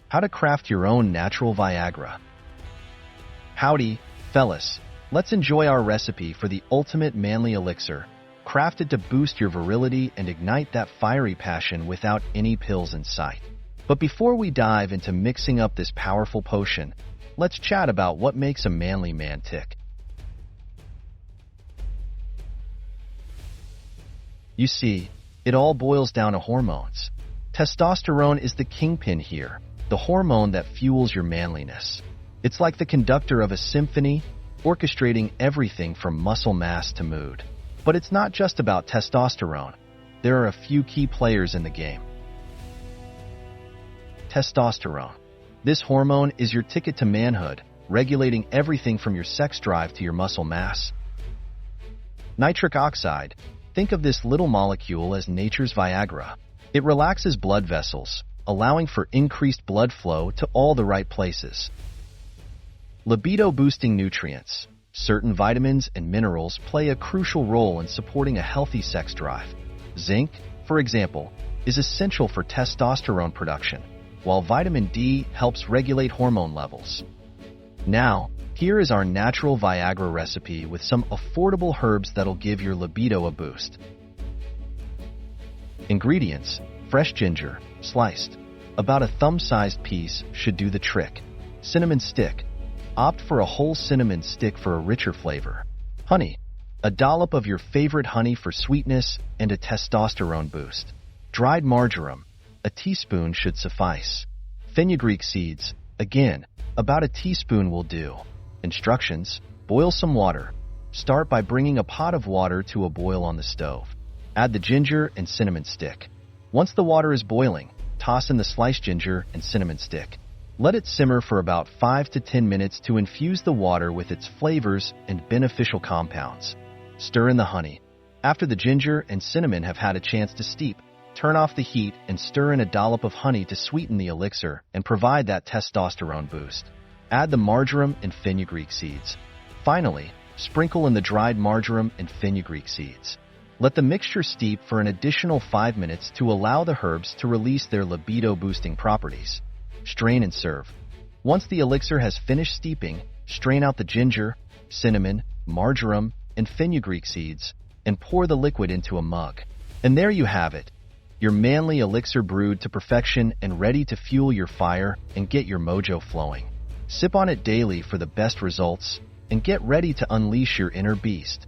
How to craft your own natural Viagra. Howdy, fellas. Let's enjoy our recipe for the ultimate manly elixir, crafted to boost your virility and ignite that fiery passion without any pills in sight. But before we dive into mixing up this powerful potion, let's chat about what makes a manly man tick. You see, it all boils down to hormones. Testosterone is the kingpin here, the hormone that fuels your manliness. It's like the conductor of a symphony, orchestrating everything from muscle mass to mood. But it's not just about testosterone. There are a few key players in the game. Testosterone. This hormone is your ticket to manhood, regulating everything from your sex drive to your muscle mass. Nitric oxide. Think of this little molecule as nature's Viagra. It relaxes blood vessels, allowing for increased blood flow to all the right places. Libido-boosting nutrients. Certain vitamins and minerals play a crucial role in supporting a healthy sex drive. Zinc, for example, is essential for testosterone production, while vitamin D helps regulate hormone levels. Now, here is our natural Viagra recipe with some affordable herbs that'll give your libido a boost. Ingredients: fresh ginger, sliced. About a thumb-sized piece should do the trick. Cinnamon stick. Opt for a whole cinnamon stick for a richer flavor. Honey. A dollop of your favorite honey for sweetness and a testosterone boost. Dried marjoram. A teaspoon should suffice. Fenugreek seeds. Again, about a teaspoon will do. Instructions: boil some water. Start by bringing a pot of water to a boil on the stove. Add the ginger and cinnamon stick. Once the water is boiling, toss in the sliced ginger and cinnamon stick. Let it simmer for about 5 to 10 minutes to infuse the water with its flavors and beneficial compounds. Stir in the honey. After the ginger and cinnamon have had a chance to steep, turn off the heat and stir in a dollop of honey to sweeten the elixir and provide that testosterone boost. Add the marjoram and fenugreek seeds. Finally, sprinkle in the dried marjoram and fenugreek seeds. Let the mixture steep for an additional 5 minutes to allow the herbs to release their libido-boosting properties. Strain and serve. Once the elixir has finished steeping, strain out the ginger, cinnamon, marjoram, and fenugreek seeds, and pour the liquid into a mug. And there you have it, your manly elixir brewed to perfection and ready to fuel your fire and get your mojo flowing. Sip on it daily for the best results, and get ready to unleash your inner beast.